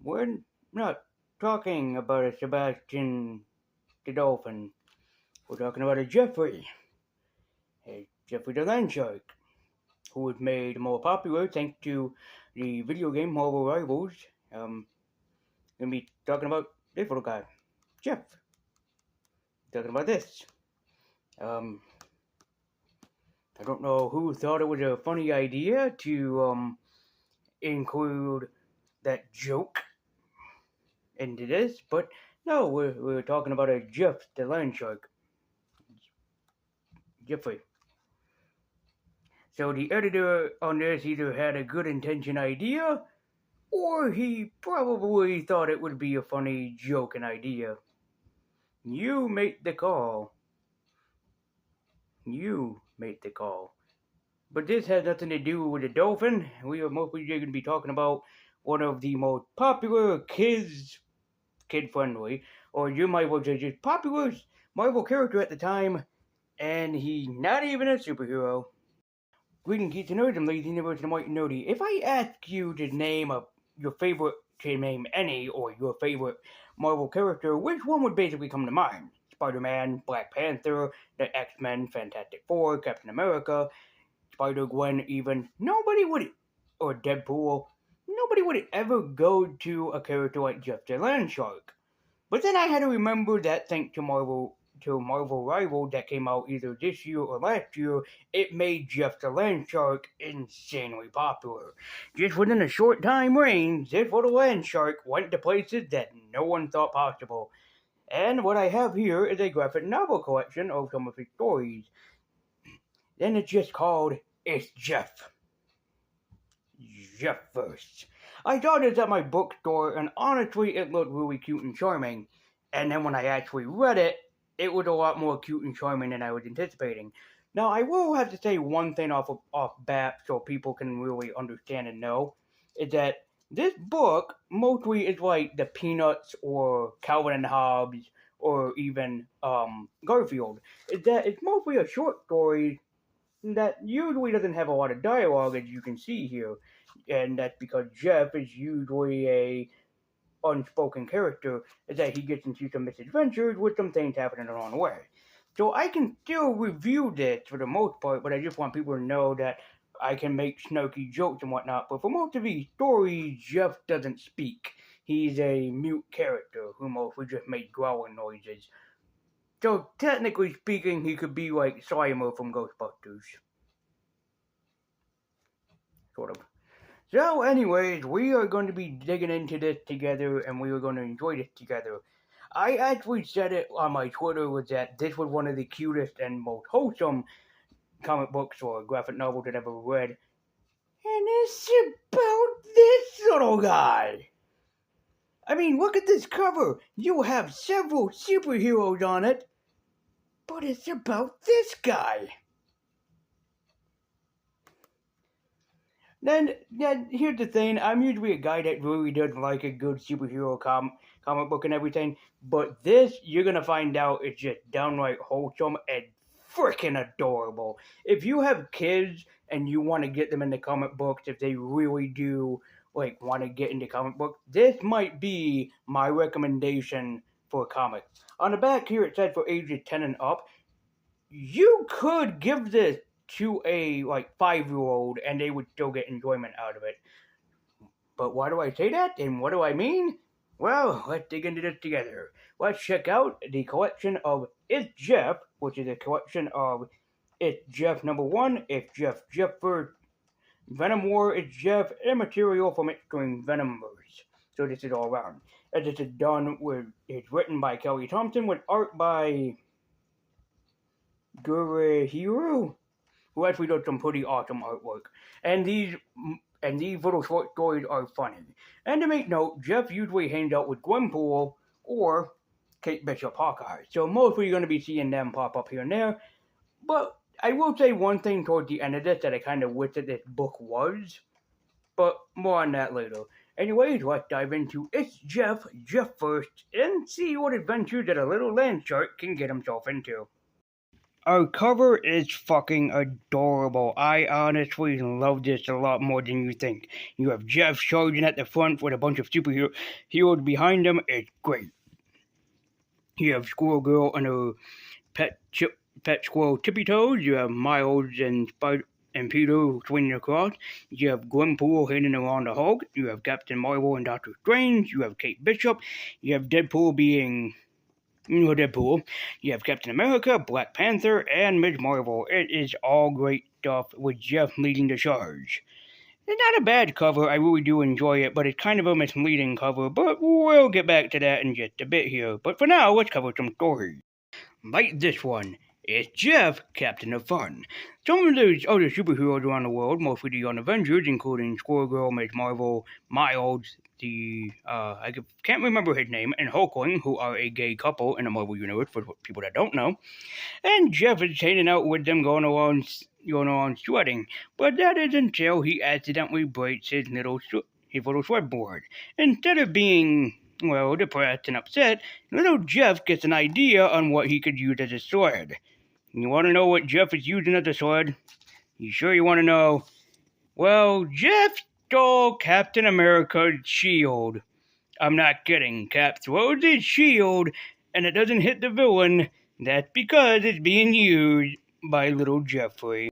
we're not talking about a Sebastian the Dolphin. We're talking about a Jeffrey the Landshark, who was made more popular thanks to the video game Marvel Rivals. Gonna be talking about this little guy, Jeff. Talking about this. I don't know who thought it was a funny idea to include that joke into this, but no, we're talking about a Jeff the Landshark. Jeffrey. So the editor on this either had a good intention idea, or he probably thought it would be a funny joke and idea. You make the call. You make the call. But this has nothing to do with the dolphin. We are mostly going to be talking about one of the most popular kid-friendly, or you might well say just popular Marvel character at the time, and he's not even a superhero. Greetings, geeks and nerds, I'm Lazy Universe and White and Nerdy. If I ask you to name your favorite, to name any, or your favorite Marvel character, which one would basically come to mind? Spider-Man, Black Panther, the X-Men, Fantastic Four, Captain America, Spider-Gwen even. Nobody would, or Deadpool, nobody would ever go to a character like Jeff the Landshark. But then I had to remember that thanks to Marvel Rivals that came out either this year or last year, it made Jeff the Landshark insanely popular. Just within a short time range, this little Landshark went to places that no one thought possible. And what I have here is a graphic novel collection of some of his stories. Then it's just called It's Jeff. Jeff first. I got this at my bookstore, and honestly, it looked really cute and charming. And then when I actually read it, it was a lot more cute and charming than I was anticipating. Now, I will have to say one thing off bat so people can really understand and know, is that this book mostly is like the Peanuts or Calvin and Hobbes or even Garfield. Is that it's mostly a short story that usually doesn't have a lot of dialogue, as you can see here. And that's because Jeff is usually a unspoken character, is that he gets into some misadventures with some things happening along the way. So I can still review this for the most part, but I just want people to know that I can make snarky jokes and whatnot. But for most of these stories, Jeff doesn't speak. He's a mute character who mostly just makes growling noises. So technically speaking, he could be like Slimer from Ghostbusters. Sort of. So anyways, we are going to be digging into this together, and we are going to enjoy this together. I actually said it on my Twitter, was that this was one of the cutest and most wholesome comic books or graphic novels I've ever read. And it's about this little guy. I mean, look at this cover. You have several superheroes on it, but it's about this guy. Then here's the thing. I'm usually a guy that really doesn't like a good superhero comic book and everything. But this, you're going to find out, is just downright wholesome and freaking adorable. If you have kids and you want to get them into comic books, if they really do want to get into comic books, this might be my recommendation for comics. On the back here, it says for ages 10 and up. You could give this to a 5-year-old and they would still get enjoyment out of it. But why do I say that, and what do I mean? Well, let's dig into this together. Let's check out the collection of It's Jeff, which is a collection of It's Jeff #1, It's Jeff First, Venom War, It's Jeff, and material from Extreme Venomverse. So this is all around. And this is it's written by Kelly Thompson with art by Gurihiru, who actually does some pretty awesome artwork. And these little short stories are funny. And to make note, Jeff usually hangs out with Gwenpool or Kate Bishop Hawkeye. So mostly you're going to be seeing them pop up here and there. But I will say one thing towards the end of this that I kind of wish that this book was. But more on that later. Anyways, let's dive into It's Jeff First, and see what adventures that a little Landshark can get himself into. Our cover is fucking adorable. I honestly love this a lot more than you think. You have Jeff charging at the front with a bunch of superheroes behind him. It's great. You have Squirrel Girl and her pet squirrel Tippy Toes. You have Miles and Peter swinging across. You have Gwenpool hanging around the Hulk. You have Captain Marvel and Doctor Strange. You have Kate Bishop. You have Deadpool being Deadpool. You have Captain America, Black Panther, and Ms. Marvel. It is all great stuff with Jeff leading the charge. It's not a bad cover, I really do enjoy it, but it's kind of a misleading cover, but we'll get back to that in just a bit here. But for now, let's cover some stories. Like this one. It's Jeff, Captain of Fun. Some of those other superheroes around the world, mostly the Avengers, including Squirrel Girl, Ms. Marvel, Miles, I can't remember his name, and Hulkling, who are a gay couple in the Marvel Universe, for people that don't know. And Jeff is hanging out with them going around sweating, but that is until he accidentally breaks his little sweatboard. Instead of being depressed and upset, little Jeff gets an idea on what he could use as a sword. You want to know what Jeff is using as a sword? You sure you want to know? Well, Jeff stole Captain America's shield. I'm not kidding. Cap throws his shield, and it doesn't hit the villain. That's because it's being used by little Jeffrey.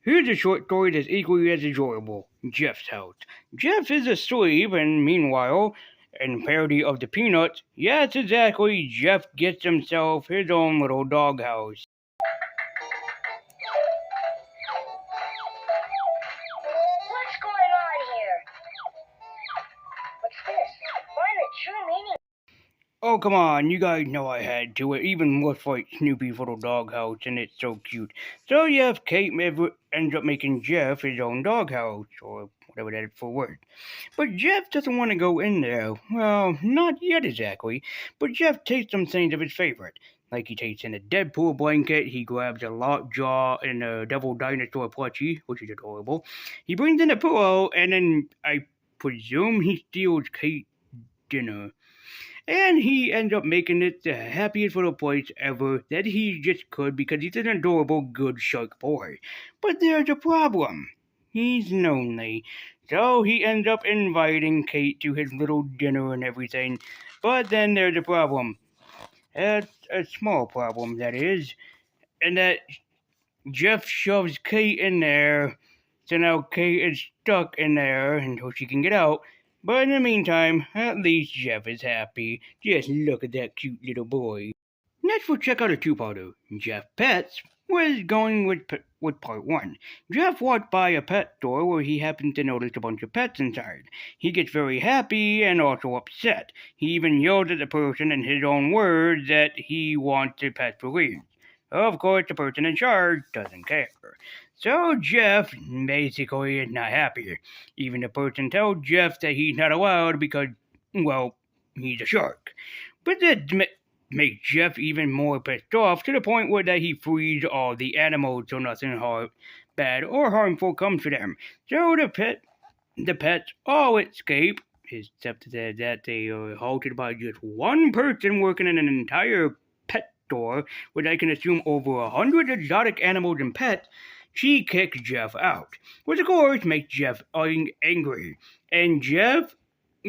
Here's a short story that's equally as enjoyable. Jeff's house. Jeff is asleep, and meanwhile, in parody of the Peanuts, yes, exactly, Jeff gets himself his own little doghouse. What's going on here? What's this? Find the true meaning. Oh, come on, you guys know I had to. It even looks like Snoopy's little doghouse, and it's so cute. So, yes, Kate ends up making Jeff his own doghouse, or whatever that is for word. But Jeff doesn't want to go in there. Well, not yet exactly, but Jeff takes some things of his favorite. Like he takes in a Deadpool blanket, he grabs a lockjaw and a devil dinosaur plushie, which is adorable. He brings in a pillow, and then I presume he steals Kate's dinner. And he ends up making it the happiest little place ever that he just could because he's an adorable, good shark boy. But there's a problem. He's lonely. So he ends up inviting Kate to his little dinner and everything. But then there's a problem. It's a small problem, that is. And that Jeff shoves Kate in there. So now Kate is stuck in there until she can get out. But in the meantime, at least Jeff is happy. Just look at that cute little boy. Next, we'll check out a two-parter. Jeff Pets was going with part one. Jeff walked by a pet store where he happened to notice a bunch of pets inside. He gets very happy and also upset. He even yelled at the person in his own words that he wants the pet released. Of course, the person in charge doesn't care. So Jeff basically is not happy. Even the person tells Jeff that he's not allowed because, well, he's a shark. But that makes Jeff even more pissed off to the point where that he frees all the animals so nothing bad or harmful comes to them. So the pets all escape, except that they are halted by just one person working in an entire pet store, which I can assume over 100 exotic animals and pets. She kicks Jeff out, which of course makes Jeff angry. And Jeff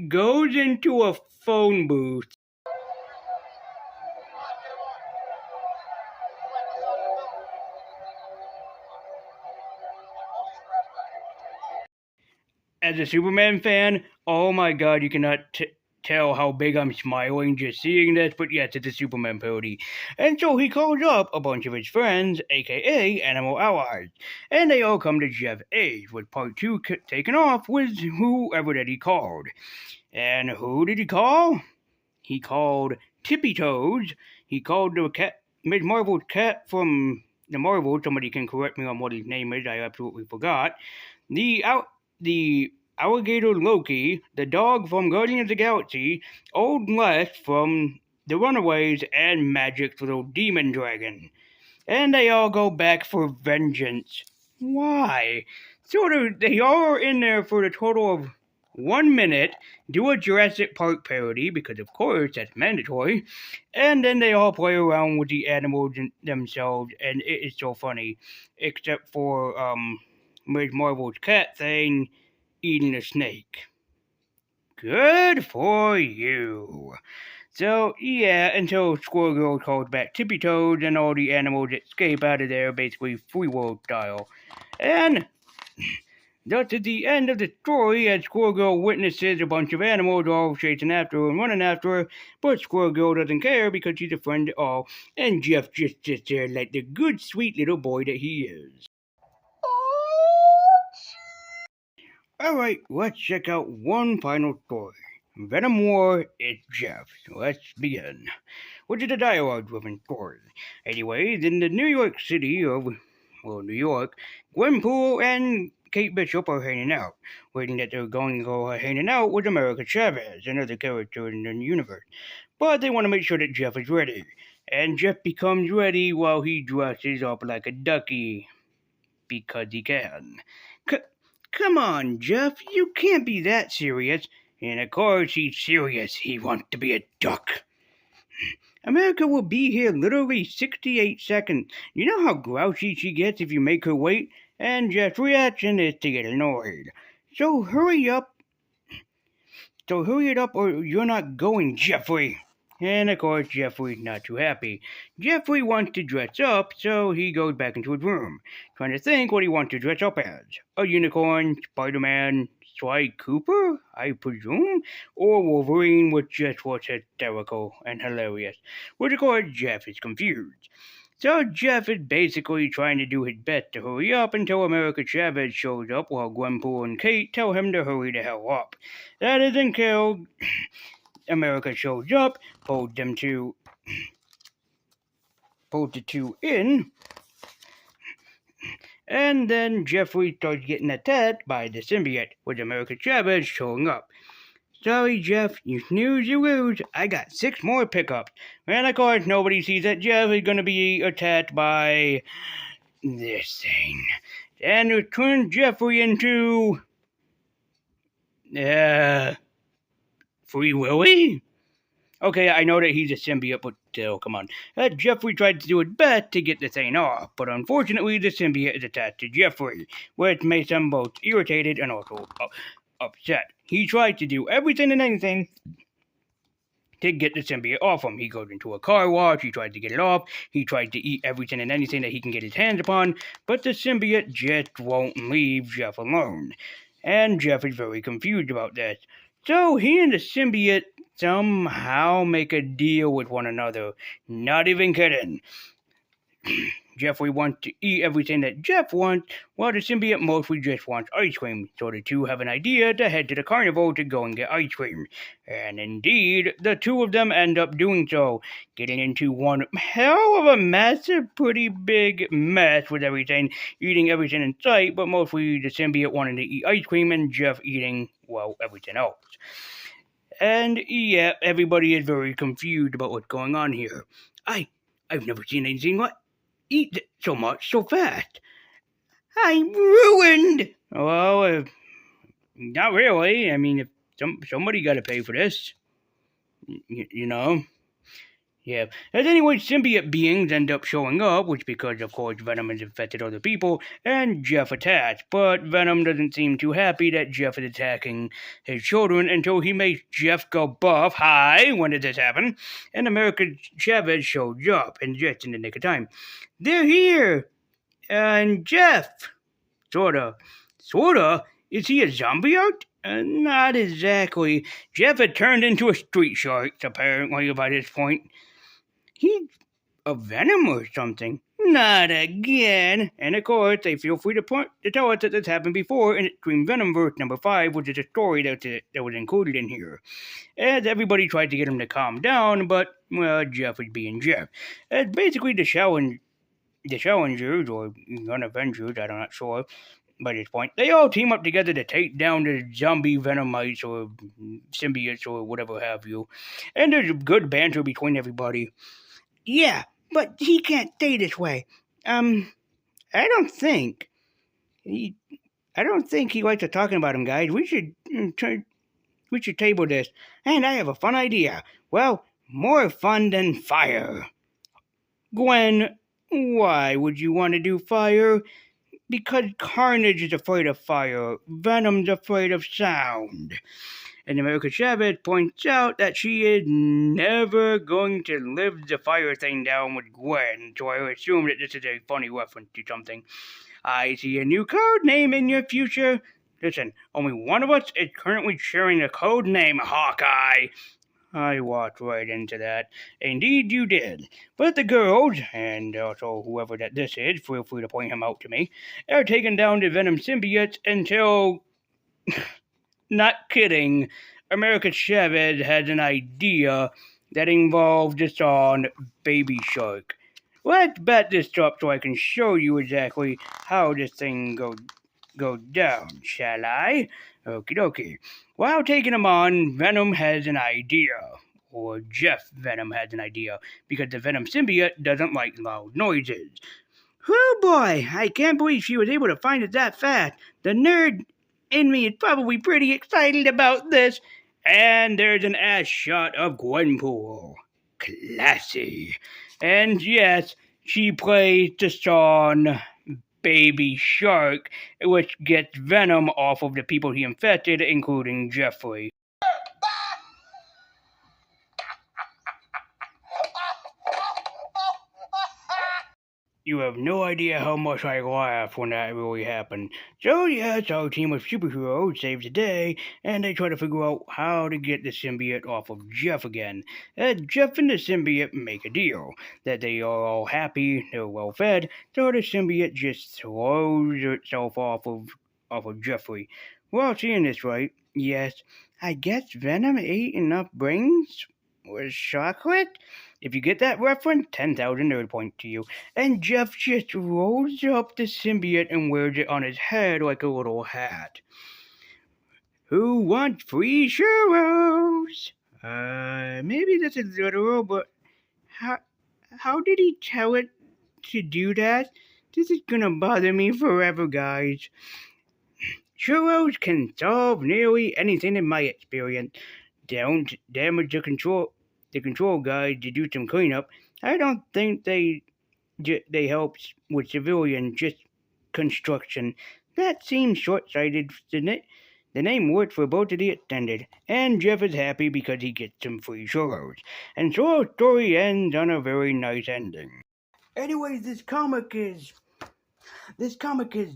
goes into a phone booth. As a Superman fan, oh my god, you cannot tell how big I'm smiling just seeing this, but yes, it's a Superman parody. And so he calls up a bunch of his friends, aka Animal Allies, and they all come to Jeff's aid, with part 2 taken off with whoever that he called. And who did he call? He called Tippy Toes. He called the cat, Ms. Marvel's cat from the Marvel. Somebody can correct me on what his name is, I absolutely forgot. The alligator Loki, the dog from Guardians of the Galaxy, Old Les from The Runaways, and Magic's little demon dragon. And they all go back for vengeance. Why? They all are in there for the total of 1 minute, do a Jurassic Park parody, because of course that's mandatory, and then they all play around with the animals themselves, and it is so funny, except for Ms. Marvel's cat thing eating a snake. Good for you. So, yeah, until Squirrel Girl calls back Tippy Toes and all the animals escape out of there, basically free world style. And that's at the end of the story, as Squirrel Girl witnesses a bunch of animals all chasing after her and running after her, but Squirrel Girl doesn't care because she's a friend to all, and Jeff just sits there like the good, sweet little boy that he is. Alright, let's check out one final story. Venom War is Jeff. So let's begin. Which is a dialogue-driven story. Anyways, in the New York City of, New York, Gwenpool and Kate Bishop are hanging out, waiting that they're going to go hanging out with America Chavez, another character in the universe. But they want to make sure that Jeff is ready. And Jeff becomes ready while he dresses up like a ducky. Because he can. Come on, Jeff, you can't be that serious. And of course he's serious. He wants to be a duck. America will be here literally 68 seconds. You know how grouchy she gets if you make her wait? And Jeff's reaction is to get annoyed. So hurry it up or you're not going, Jeffrey. And of course, Jeffrey's not too happy. Jeffrey wants to dress up, so he goes back into his room, trying to think what he wants to dress up as. A unicorn, Spider-Man, Sly Cooper, I presume? Or Wolverine, which just was hysterical and hilarious. Which of course, Jeff is confused. So Jeff is basically trying to do his best to hurry up until America Chavez shows up while Gwenpool and Kate tell him to hurry the hell up. That is until America shows up, pulls the two in, and then Jeffrey starts getting attacked by the symbiote, with America Chavez showing up. Sorry, Jeff, you snooze, you lose. I got 6 more pickups. And of course, nobody sees that Jeff is going to be attacked by this thing. And it turns Jeffrey into Free Willy? Okay, I know that he's a symbiote, but still, come on. Jeffrey tried to do his best to get the thing off, but unfortunately the symbiote is attached to Jeffrey, which makes him both irritated and also upset. He tried to do everything and anything to get the symbiote off him. He goes into a car wash, he tried to get it off, he tried to eat everything and anything that he can get his hands upon, but the symbiote just won't leave Jeff alone. And Jeff is very confused about this. So he and the symbiote somehow make a deal with one another. Not even kidding. Jeffrey wants to eat everything that Jeff wants, while the symbiote mostly just wants ice cream. So the two have an idea to head to the carnival to go and get ice cream. And indeed, the two of them end up doing so, getting into one hell of a massive, pretty big mess with everything, eating everything in sight, but mostly the symbiote wanting to eat ice cream and Jeff eating, well, everything else. And yeah, everybody is very confused about what's going on here. I've never seen anything eat so much so fast. I'm ruined. Well, not really. I mean, if somebody got to pay for this, you know. Yeah. As anyway, symbiote beings end up showing up, which because, of course, Venom has infected other people, and Jeff attacks. But Venom doesn't seem too happy that Jeff is attacking his children until he makes Jeff go buff. Hi, when did this happen? And America Chavez shows up, and just in the nick of time. They're here! And Jeff! Sorta. Is he a zombie out? Not exactly. Jeff had turned into a street shark, apparently, by this point. He's a Venom or something. Not again. And of course, they feel free to tell us that this happened before in Extreme Venomverse number 5, which is a story that was included in here. As everybody tried to get him to calm down, but, well, Jeff was being Jeff. As basically the Challengers, or Unavengers, I'm not sure, by this point, they all team up together to take down the zombie Venomites or symbiotes or whatever have you. And there's good banter between everybody. Yeah, but he can't stay this way. I don't think. I don't think he likes us talking about him, guys. We should table this. And I have a fun idea. Well, more fun than fire. Gwen, why would you want to do fire? Because Carnage is afraid of fire, Venom's afraid of sound. And America Chavez points out that she is never going to live the fire thing down with Gwen, so I assume that this is a funny reference to something. I see a new code name in your future. Listen, only one of us is currently sharing the code name Hawkeye. I walked right into that. Indeed, you did. But the girls, and also whoever that this is, feel free to point him out to me, are taking down the Venom symbiotes until. Not kidding. America Chavez has an idea that involves the song Baby Shark. Let's bat this up so I can show you exactly how this thing go down, shall I? Okie dokie. While taking him on, Venom has an idea. Or Jeff Venom has an idea, because the Venom symbiote doesn't like loud noises. Oh boy, I can't believe she was able to find it that fast. The nerd in me is probably pretty excited about this. And there's an ass shot of Gwenpool. Classy. And yes, she plays the song Baby Shark, which gets Venom off of the people he infected, including Jeffrey. You have no idea how much I laughed when that really happened. So yes, our team of superheroes saves the day, and they try to figure out how to get the symbiote off of Jeff again. As Jeff and the symbiote make a deal that they are all happy, they're well fed, so the symbiote just throws itself off of Jeffrey. We're all seeing this, right? Yes. I guess Venom ate enough brains with chocolate? If you get that reference, 10,000 nerd points to you. And Jeff just rolls up the symbiote and wears it on his head like a little hat. Who wants free churros? Maybe this is literal, but how did he tell it to do that? This is gonna bother me forever, guys. Churros can solve nearly anything in my experience. Don't damage the control guide to do some cleanup. I don't think they help with civilian just construction. That seems short-sighted, doesn't it? The name worked for both of the attended, and Jeff is happy because he gets some free churros. And so our story ends on a very nice ending. Anyways, this comic is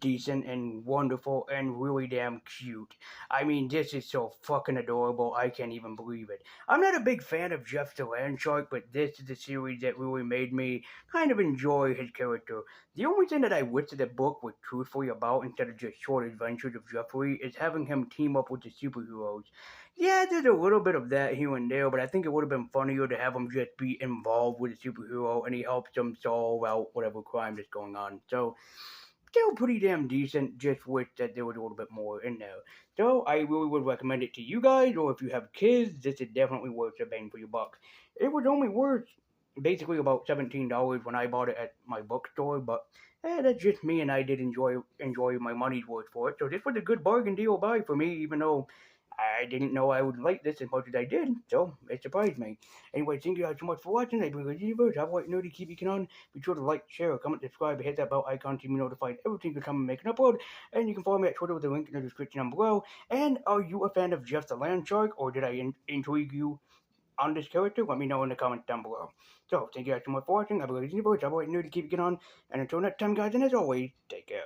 decent and wonderful and really damn cute. I mean, this is so fucking adorable, I can't even believe it. I'm not a big fan of Jeff the Landshark, but this is the series that really made me kind of enjoy his character. The only thing that I wish that the book was truthfully about instead of just short adventures of Jeffrey is having him team up with the superheroes. Yeah, there's a little bit of that here and there, but I think it would have been funnier to have him just be involved with a superhero and he helps them solve out whatever crime that's going on. So, still pretty damn decent, just wish that there was a little bit more in there. So I really would recommend it to you guys, or if you have kids, this is definitely worth the bang for your buck. It was only worth basically about $17 when I bought it at my bookstore, but that's just me, and I did enjoy my money's worth for it. So this was a good bargain deal buy for me, even though I didn't know I would like this as much as I did, so it surprised me. Anyway, thank you guys so much for watching. I believe you have white nerdy, keep you on. Be sure to like, share, comment, subscribe, and hit that bell icon to be notified every single time I make an upload. And you can follow me at Twitter with the link in the description down below. And are you a fan of Jeff the Landshark, or did I intrigue you on this character? Let me know in the comments down below. So, thank you guys so much for watching. I believe you have white nerdy, keep you on. And until next time, guys, and as always, take care.